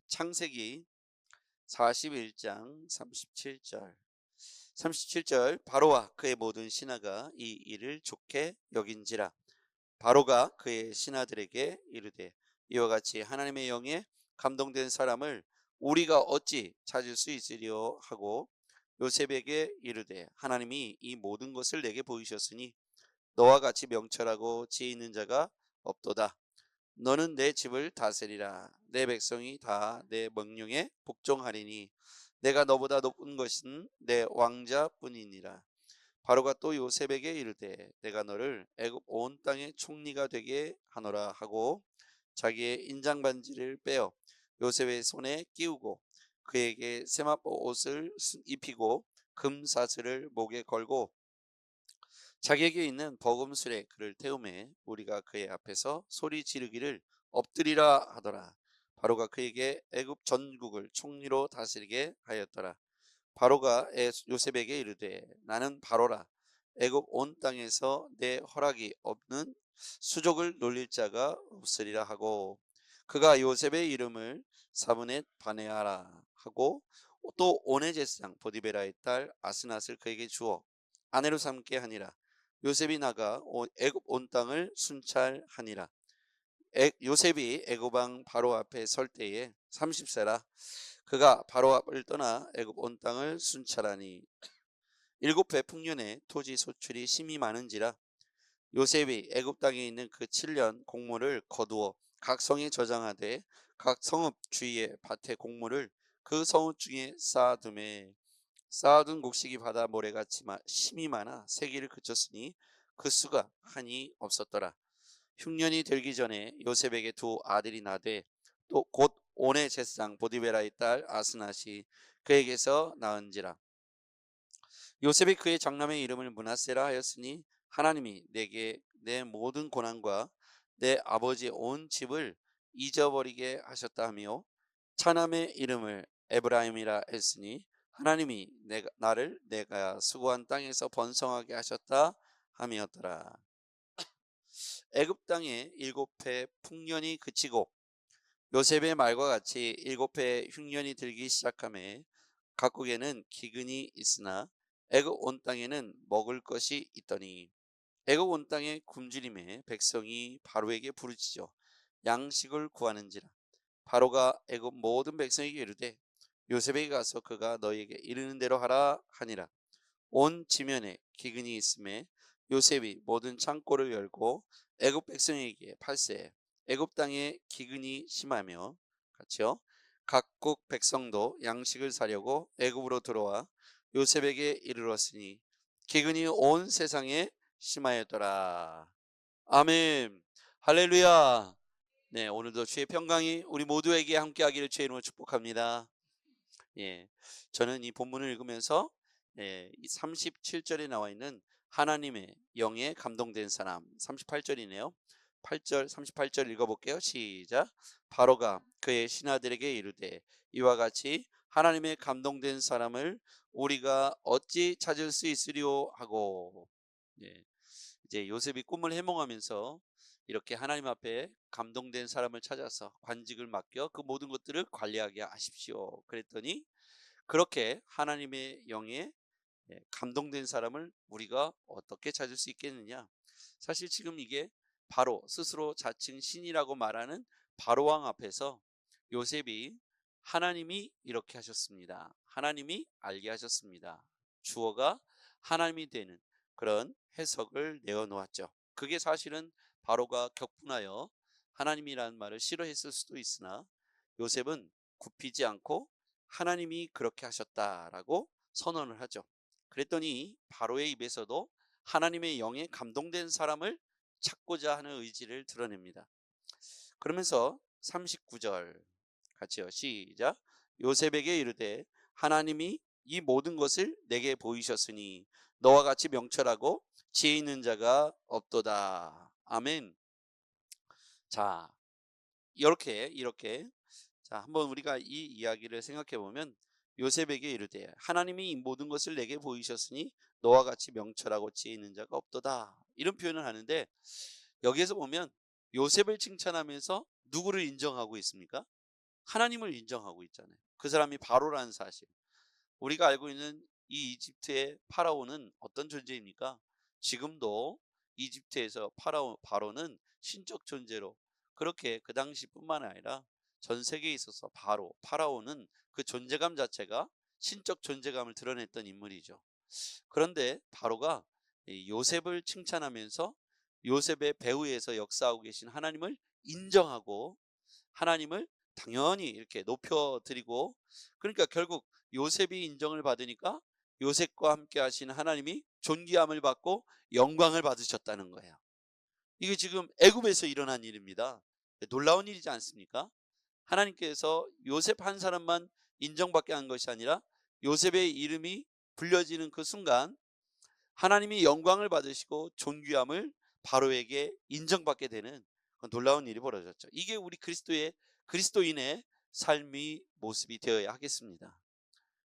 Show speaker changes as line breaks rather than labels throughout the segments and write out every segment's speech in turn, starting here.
창세기 41장 37절. 37절 바로와 그의 모든 신하가 이 일을 좋게 여긴지라. 바로가 그의 신하들에게 이르되 이와 같이 하나님의 영에 감동된 사람을 우리가 어찌 찾을 수 있으리요 하고 요셉에게 이르되 하나님이 이 모든 것을 내게 보이셨으니 너와 같이 명철하고 지혜 있는 자가 없도다. 너는 내 집을 다스리라. 내 백성이 다 내 명령에 복종하리니 내가 너보다 높은 것은 내 왕자뿐이니라. 바로가 또 요셉에게 이르되 내가 너를 애굽 온 땅의 총리가 되게 하노라 하고 자기의 인장 반지를 빼어 요셉의 손에 끼우고 그에게 세마포 옷을 입히고 금 사슬을 목에 걸고 자기에게 있는 버금술에 그를 태우매 우리가 그의 앞에서 소리 지르기를 엎드리라 하더라. 바로가 그에게 애굽 전국을 총리로 다스리게 하였더라. 바로가 요셉에게 이르되 나는 바로라. 애굽 온 땅에서 내 허락이 없는 수족을 놀릴 자가 없으리라 하고 그가 요셉의 이름을 사브넷 바네아라 하고 또 온의 제사장 보디베라의 딸 아스낫을 그에게 주어 아내로 삼게 하니라. 요셉이 나가 애굽 온 땅을 순찰하니라. 요셉이 애굽 왕 바로 앞에 설 때에 30세라. 그가 바로 앞을 떠나 애굽 온 땅을 순찰하니 일곱 배 풍년에 토지 소출이 심히 많은지라. 요셉이 애굽 땅에 있는 그 7년 곡물을 거두어 각 성에 저장하되 각 성읍 주위의 밭의 곡물을 그 성읍 중에 쌓아두매 쌓아둔 곡식이 바다 모래같이 심이 많아 세기를 그쳤으니 그 수가 한이 없었더라. 흉년이 들기 전에 요셉에게 두 아들이 나되 또 곧 온의 제사장 보디베라의 딸 아스낫이 그에게서 낳은지라. 요셉이 그의 장남의 이름을 므낫세라 하였으니 하나님이 내게 내 모든 고난과 내 아버지의 온 집을 잊어버리게 하셨다 하며 차남의 이름을 에브라임이라 했으니 하나님이 나를 내가 수고한 땅에서 번성하게 하셨다 함이었더라. 애굽 땅에 일곱 해 풍년이 그치고 요셉의 말과 같이 일곱 해 흉년이 들기 시작하매 각국에는 기근이 있으나 애굽 온 땅에는 먹을 것이 있더니 애굽 온 땅에 굶주림에 백성이 바로에게 부르짖어 양식을 구하는지라. 바로가 애굽 모든 백성에게 이르되 요셉에게 가서 그가 너희에게 이르는 대로 하라 하니라. 온 지면에 기근이 있음에 요셉이 모든 창고를 열고 애굽 백성에게 팔세 애굽 땅에 기근이 심하며 같이요 각국 백성도 양식을 사려고 애굽으로 들어와 요셉에게 이르렀으니 기근이 온 세상에 심하였더라. 아멘. 할렐루야. 네, 오늘도 주의 평강이 우리 모두에게 함께하기를 주의 이름으로 축복합니다. 예, 저는 이 본문을 읽으면서 이 37절에 나와 있는 하나님의 영에 감동된 사람 38절이네요. 8절 38절 읽어볼게요. 시작. 바로가 그의 신하들에게 이르되 이와 같이 하나님의 감동된 사람을 우리가 어찌 찾을 수 있으리요 하고 예, 이제 요셉이 꿈을 해몽하면서 이렇게 하나님 앞에 감동된 사람을 찾아서 관직을 맡겨 그 모든 것들을 관리하게 하십시오. 그랬더니 그렇게 하나님의 영에 감동된 사람을 우리가 어떻게 찾을 수 있겠느냐? 사실 지금 이게 바로 스스로 자칭 신이라고 말하는 바로 왕 앞에서 요셉이 하나님이 이렇게 하셨습니다. 하나님이 알게 하셨습니다. 주어가 하나님이 되는 그런 해석을 내어놓았죠. 그게 사실은 바로가 격분하여 하나님이라는 말을 싫어했을 수도 있으나 요셉은 굽히지 않고 하나님이 그렇게 하셨다라고 선언을 하죠. 그랬더니 바로의 입에서도 하나님의 영에 감동된 사람을 찾고자 하는 의지를 드러냅니다. 그러면서 39절 같이요. 시작. 요셉에게 이르되 하나님이 이 모든 것을 내게 보이셨으니 너와 같이 명철하고 지혜 있는 자가 없도다. 아멘. 자, 이렇게 자, 한번 우리가 이 이야기를 생각해 보면 요셉에게 이르되 하나님이 이 모든 것을 내게 보이셨으니 너와 같이 명철하고 지혜 있는 자가 없도다. 이런 표현을 하는데 여기에서 보면 요셉을 칭찬하면서 누구를 인정하고 있습니까? 하나님을 인정하고 있잖아요. 그 사람이 바로라는 사실. 우리가 알고 있는 이 이집트의 파라오는 어떤 존재입니까? 지금도 이집트에서 바로는 신적 존재로, 그렇게 그 당시뿐만 아니라 전 세계에 있어서 파라오는 그 존재감 자체가 신적 존재감을 드러냈던 인물이죠. 그런데 바로가 이 요셉을 칭찬하면서 요셉의 배후에서 역사하고 계신 하나님을 인정하고 하나님을 당연히 이렇게 높여드리고, 그러니까 결국 요셉이 인정을 받으니까 요셉과 함께 하신 하나님이 존귀함을 받고 영광을 받으셨다는 거예요. 이게 지금 애굽에서 일어난 일입니다. 놀라운 일이지 않습니까? 하나님께서 요셉 한 사람만 인정받게 한 것이 아니라 요셉의 이름이 불려지는 그 순간 하나님이 영광을 받으시고 존귀함을 바로에게 인정받게 되는 놀라운 일이 벌어졌죠. 이게 우리 그리스도인의 삶의 모습이 되어야 하겠습니다.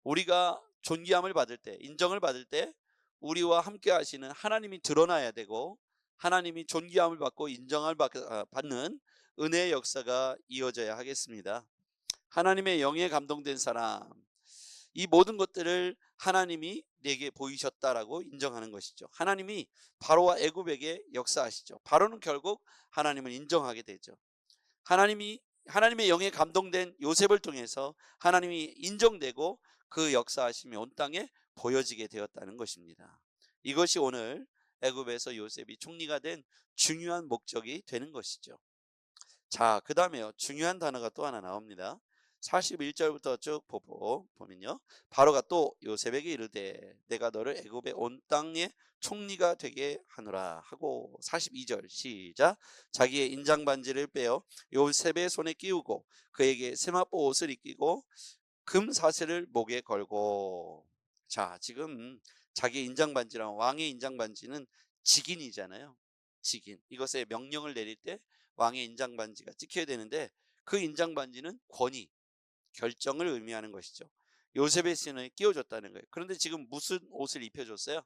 우리가 존귀함을 받을 때, 인정을 받을 때 우리와 함께 하시는 하나님이 드러나야 되고, 하나님이 존귀함을 받고 인정을 받는 은혜의 역사가 이어져야 하겠습니다. 하나님의 영에 감동된 사람, 이 모든 것들을 하나님이 내게 보이셨다라고 인정하는 것이죠. 하나님이 바로와 애굽에게 역사하시죠. 바로는 결국 하나님을 인정하게 되죠. 하나님의 영에 감동된 요셉을 통해서 하나님이 인정되고 그 역사하심이 온 땅에 보여지게 되었다는 것입니다. 이것이 오늘 애굽에서 요셉이 총리가 된 중요한 목적이 되는 것이죠. 자, 그 다음에요. 중요한 단어가 또 하나 나옵니다. 41절부터 쭉 보면요. 바로가 또 요셉에게 이르되 내가 너를 애굽의 온 땅의 총리가 되게 하노라 하고, 42절 시작. 자기의 인장 반지를 빼어 요셉의 손에 끼우고 그에게 세마포 옷을 입히고 금 사슬을 목에 걸고. 자, 지금 자기의 인장 반지랑 왕의 인장 반지는 직인이잖아요. 직인. 이것에 명령을 내릴 때 왕의 인장 반지가 찍혀야 되는데 그 인장 반지는 권위, 결정을 의미하는 것이죠. 요셉의 손에 끼워줬다는 거예요. 그런데 지금 무슨 옷을 입혀줬어요?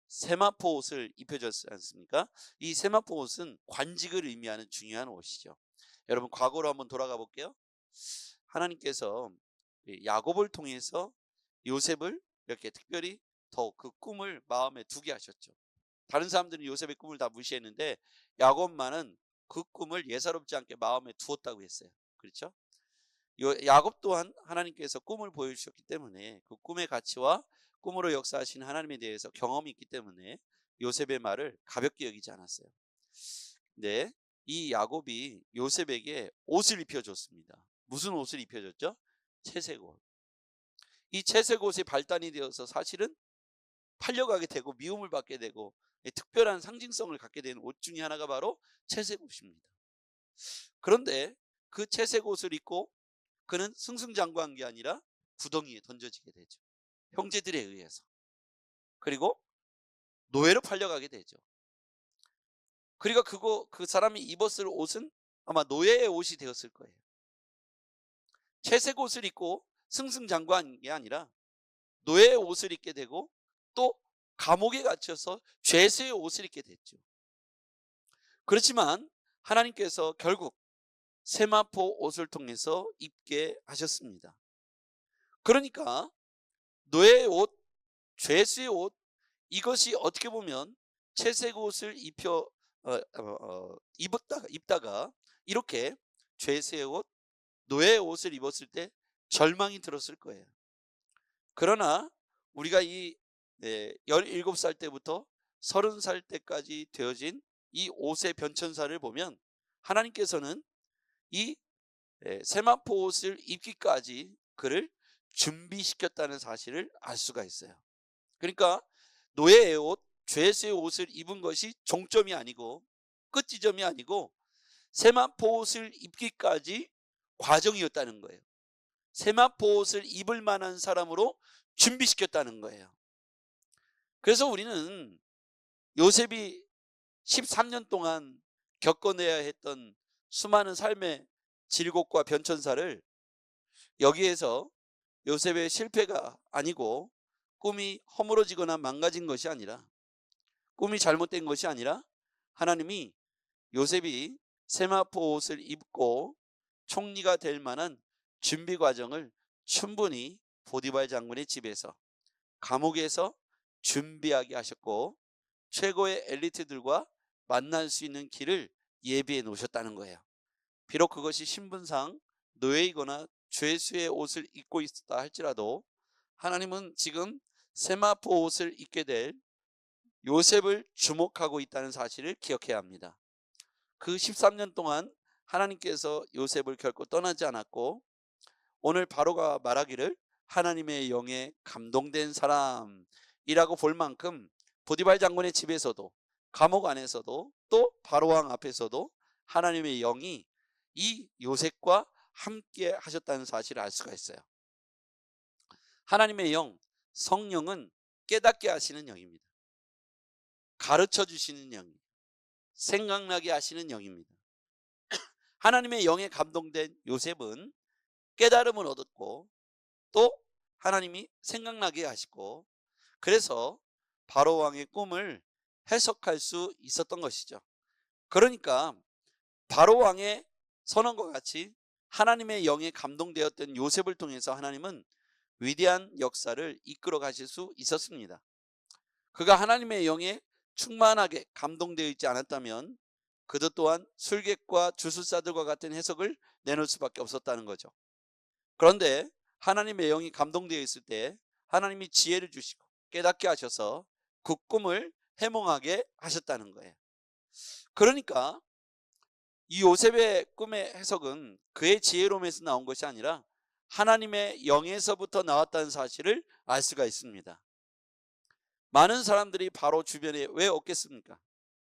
세마포 옷을 입혀줬지 않습니까? 이 세마포 옷은 관직을 의미하는 중요한 옷이죠. 여러분, 과거로 한번 돌아가 볼게요. 하나님께서 야곱을 통해서 요셉을 이렇게 특별히 더 그 꿈을 마음에 두게 하셨죠. 다른 사람들은 요셉의 꿈을 다 무시했는데 야곱만은 그 꿈을 예사롭지 않게 마음에 두었다고 했어요. 그렇죠? 야곱 또한 하나님께서 꿈을 보여주셨기 때문에 그 꿈의 가치와 꿈으로 역사하신 하나님에 대해서 경험이 있기 때문에 요셉의 말을 가볍게 여기지 않았어요. 근데 이 야곱이 요셉에게 옷을 입혀줬습니다. 무슨 옷을 입혀줬죠? 채색 옷. 이 채색 옷이 발단이 되어서 사실은 팔려가게 되고 미움을 받게 되고 특별한 상징성을 갖게 되는 옷 중에 하나가 바로 채색 옷입니다. 그런데 그 채색 옷을 입고 그는 승승장구한 게 아니라 구덩이에 던져지게 되죠. 형제들에 의해서. 그리고 노예로 팔려가게 되죠. 그리고 그 사람이 입었을 옷은 아마 노예의 옷이 되었을 거예요. 채색 옷을 입고 승승장구한 게 아니라 노예의 옷을 입게 되고 또 감옥에 갇혀서 죄수의 옷을 입게 됐죠. 그렇지만 하나님께서 결국 세마포 옷을 통해서 입게 하셨습니다. 그러니까 노예의 옷, 죄수의 옷, 이것이 어떻게 보면 채색 옷을 입다가 이렇게 죄수의 옷, 노예의 옷을 입었을 때 절망이 들었을 거예요. 그러나 우리가 이 17살 때부터 30살 때까지 되어진 이 옷의 변천사를 보면 하나님께서는 이 세마포 옷을 입기까지 그를 준비시켰다는 사실을 알 수가 있어요. 그러니까 노예의 옷, 죄수의 옷을 입은 것이 종점이 아니고 끝지점이 아니고 세마포 옷을 입기까지 과정이었다는 거예요. 세마포 옷을 입을 만한 사람으로 준비시켰다는 거예요. 그래서 우리는 요셉이 13년 동안 겪어내야 했던 수많은 삶의 질곡과 변천사를 여기에서 요셉의 실패가 아니고 꿈이 허물어지거나 망가진 것이 아니라 꿈이 잘못된 것이 아니라 하나님이 요셉이 세마포 옷을 입고 총리가 될 만한 준비 과정을 충분히 보디발 장군의 집에서, 감옥에서 준비하게 하셨고 최고의 엘리트들과 만날 수 있는 길을 예비해 놓으셨다는 거예요. 비록 그것이 신분상 노예이거나 죄수의 옷을 입고 있었다 할지라도 하나님은 지금 세마포 옷을 입게 될 요셉을 주목하고 있다는 사실을 기억해야 합니다. 그 13년 동안 하나님께서 요셉을 결코 떠나지 않았고 오늘 바로가 말하기를 하나님의 영에 감동된 사람이라고 볼 만큼 보디발 장군의 집에서도 감옥 안에서도 또 바로왕 앞에서도 하나님의 영이 이 요셉과 함께 하셨다는 사실을 알 수가 있어요. 하나님의 영, 성령은 깨닫게 하시는 영입니다. 가르쳐 주시는 영입니다. 생각나게 하시는 영입니다. 하나님의 영에 감동된 요셉은 깨달음을 얻었고 또 하나님이 생각나게 하시고 그래서 바로 왕의 꿈을 해석할 수 있었던 것이죠. 그러니까 바로 왕의 선언과 같이 하나님의 영에 감동되었던 요셉을 통해서 하나님은 위대한 역사를 이끌어 가실 수 있었습니다. 그가 하나님의 영에 충만하게 감동되어 있지 않았다면 그도 또한 술객과 주술사들과 같은 해석을 내놓을 수밖에 없었다는 거죠. 그런데 하나님의 영이 감동되어 있을 때 하나님이 지혜를 주시고 깨닫게 하셔서 그 꿈을 해몽하게 하셨다는 거예요. 그러니까 이 요셉의 꿈의 해석은 그의 지혜로움에서 나온 것이 아니라 하나님의 영에서부터 나왔다는 사실을 알 수가 있습니다. 많은 사람들이 바로 주변에 왜 없겠습니까?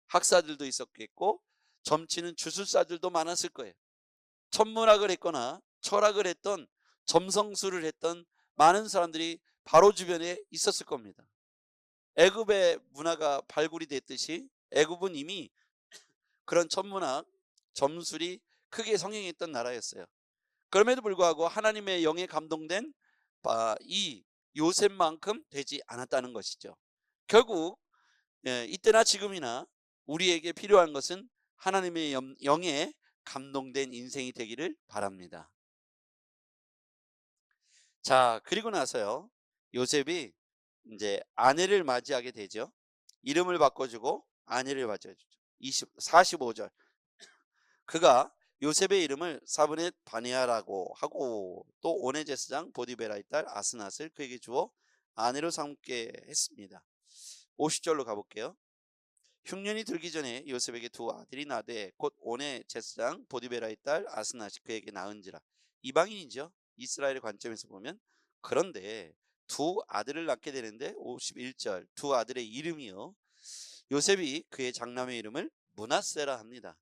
학사들도 있었겠고 점치는 주술사들도 많았을 거예요. 천문학을 했거나 철학을 했던 점성술을 했던 많은 사람들이 바로 주변에 있었을 겁니다. 애굽의 문화가 발굴이 됐듯이 애굽은 이미 그런 천문학, 점술이 크게 성행했던 나라였어요. 그럼에도 불구하고 하나님의 영에 감동된 이 요셉만큼 되지 않았다는 것이죠. 결국 이때나 지금이나 우리에게 필요한 것은 하나님의 영에 감동된 인생이 되기를 바랍니다. 자, 그리고 나서요. 요셉이 이제 아내를 맞이하게 되죠. 이름을 바꿔주고 아내를 맞이해주죠. 45절. 그가 요셉의 이름을 사브넷 바니아라고 하고 또 온의 제사장 보디베라의 딸 아스낫을 그에게 주어 아내로 삼게 했습니다. 50절로 가볼게요. 흉년이 들기 전에 요셉에게 두 아들이 나되 곧 온의 제사장 보디베라의 딸 아스낫이 그에게 낳은지라. 이방인이죠. 이스라엘의 관점에서 보면. 그런데 두 아들을 낳게 되는데 51절 두 아들의 이름이요. 요셉이 그의 장남의 이름을 므낫세라 합니다.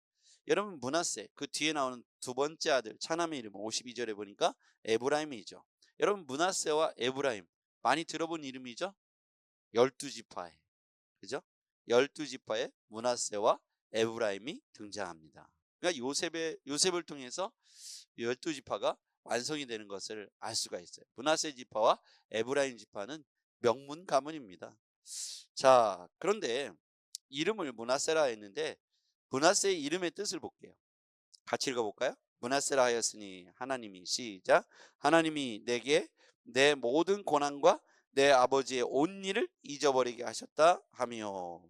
여러분 므낫세 그 뒤에 나오는 두 번째 아들 차남의 이름은 52절에 보니까 에브라임이죠. 여러분 므낫세와 에브라임 많이 들어본 이름이죠. 12지파에 그죠? 12지파의 므낫세와 에브라임이 등장합니다. 그러니까 요셉을 통해서 12지파가 완성이 되는 것을 알 수가 있어요. 므낫세 지파와 에브라임 지파는 명문 가문입니다. 자, 그런데 이름을 므낫세라 했는데 므낫세의 이름의 뜻을 볼게요. 같이 읽어볼까요? 므낫세라 하였으니 하나님이 시작 하나님이 내게 내 모든 고난과 내 아버지의 온 일을 잊어버리게 하셨다 하며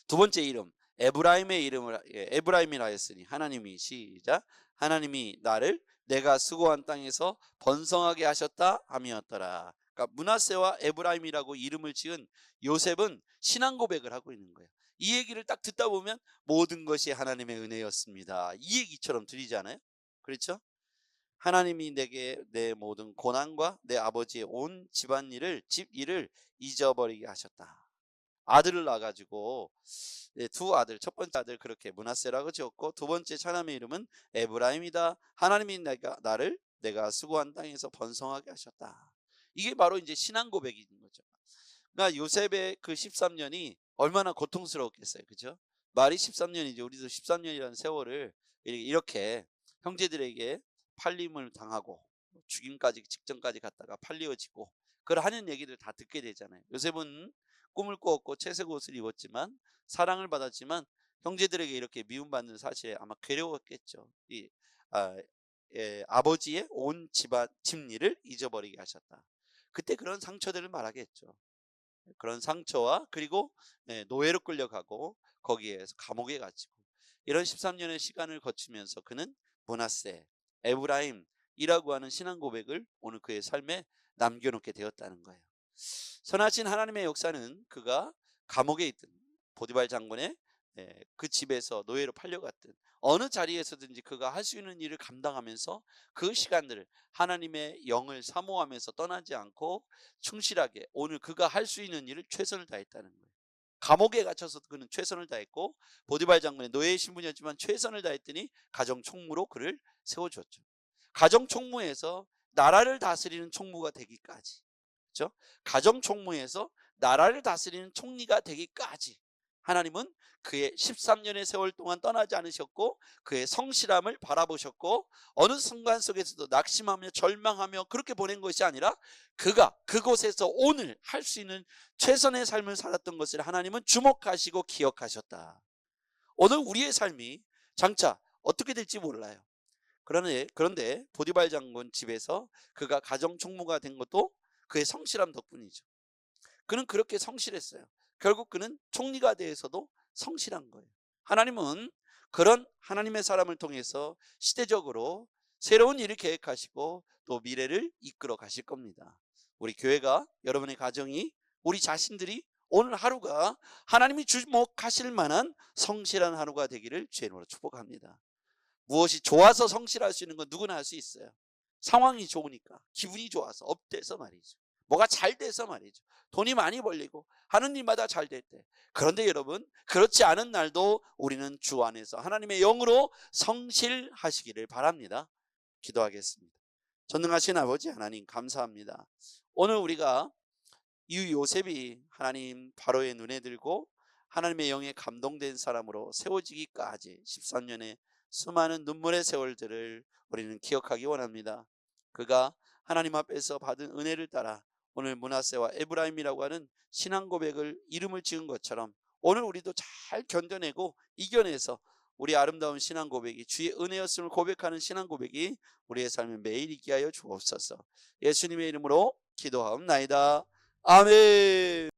두 번째 이름 에브라임의 이름을 에브라임이라 하였으니 하나님이 시작 하나님이 나를 내가 수고한 땅에서 번성하게 하셨다 함이었더라. 그러니까 므낫세와 에브라임이라고 이름을 지은 요셉은 신앙 고백을 하고 있는 거예요. 이 얘기를 딱 듣다 보면 모든 것이 하나님의 은혜였습니다. 이 얘기처럼 들리지 않아요? 그렇죠? 하나님이 내게 내 모든 고난과 내 아버지의 온 집안일을 집 일을 잊어버리게 하셨다. 아들을 낳아가지고 두 아들 첫 번째 아들 그렇게 므낫세라고 지었고 두 번째 차남의 이름은 에브라임이다. 하나님이 나를 내가 수고한 땅에서 번성하게 하셨다. 이게 바로 이제 신앙 고백인 거죠. 그러니까 요셉의 그 13년이 얼마나 고통스러웠겠어요. 그죠? 말이 13년이죠. 우리도 13년이라는 세월을 이렇게 형제들에게 팔림을 당하고 죽임까지 직전까지 갔다가 팔리어지고 그걸 하는 얘기들 다 듣게 되잖아요. 요셉은 꿈을 꾸었고 채색 옷을 입었지만 사랑을 받았지만 형제들에게 이렇게 미움받는 사실에 아마 괴로웠겠죠. 아버지의 온 집안 집리를 잊어버리게 하셨다. 그때 그런 상처들을 말하겠죠. 그런 상처와 그리고 노예로 끌려가고 거기에서 감옥에 갇히고 이런 13년의 시간을 거치면서 그는 므낫세, 에브라임이라고 하는 신앙 고백을 오늘 그의 삶에 남겨놓게 되었다는 거예요. 선하신 하나님의 역사는 그가 감옥에 있든 보디발 장군의 그 집에서 노예로 팔려갔든 어느 자리에서든지 그가 할 수 있는 일을 감당하면서 그 시간들을 하나님의 영을 사모하면서 떠나지 않고 충실하게 오늘 그가 할 수 있는 일을 최선을 다했다는 거예요. 감옥에 갇혀서도 그는 최선을 다했고 보디발 장군의 노예의 신분이었지만 최선을 다했더니 가정 총무로 그를 세워줬죠. 가정 총무에서 나라를 다스리는 총무가 되기까지, 그렇죠? 가정 총무에서 나라를 다스리는 총리가 되기까지 하나님은 그의 13년의 세월 동안 떠나지 않으셨고 그의 성실함을 바라보셨고 어느 순간 속에서도 낙심하며 절망하며 그렇게 보낸 것이 아니라 그가 그곳에서 오늘 할 수 있는 최선의 삶을 살았던 것을 하나님은 주목하시고 기억하셨다. 오늘 우리의 삶이 장차 어떻게 될지 몰라요. 그런데 보디발 장군 집에서 그가 가정 총무가 된 것도 그의 성실함 덕분이죠. 그는 그렇게 성실했어요. 결국 그는 총리가 되어서도 성실한 거예요. 하나님은 그런 하나님의 사람을 통해서 시대적으로 새로운 일을 계획하시고 또 미래를 이끌어 가실 겁니다. 우리 교회가, 여러분의 가정이, 우리 자신들이 오늘 하루가 하나님이 주목하실 만한 성실한 하루가 되기를 주의 이름으로 축복합니다. 무엇이 좋아서 성실할 수 있는 건 누구나 할 수 있어요. 상황이 좋으니까, 기분이 좋아서, 업돼서 말이죠. 뭐가 잘 돼서 말이죠. 돈이 많이 벌리고 하는 일마다 잘 될 때. 그런데 여러분, 그렇지 않은 날도 우리는 주 안에서 하나님의 영으로 성실하시기를 바랍니다. 기도하겠습니다. 전능하신 아버지 하나님 감사합니다. 오늘 우리가 이 요셉이 하나님 바로의 눈에 들고 하나님의 영에 감동된 사람으로 세워지기까지 13년의 수많은 눈물의 세월들을 우리는 기억하기 원합니다. 그가 하나님 앞에서 받은 은혜를 따라 오늘 므낫세와 에브라임이라고 하는 신앙 고백을 이름을 지은 것처럼 오늘 우리도 잘 견뎌내고 이겨내서 우리 아름다운 신앙 고백이 주의 은혜였음을 고백하는 신앙 고백이 우리의 삶에 매일 있게 하여 주옵소서. 예수님의 이름으로 기도하옵나이다. 아멘.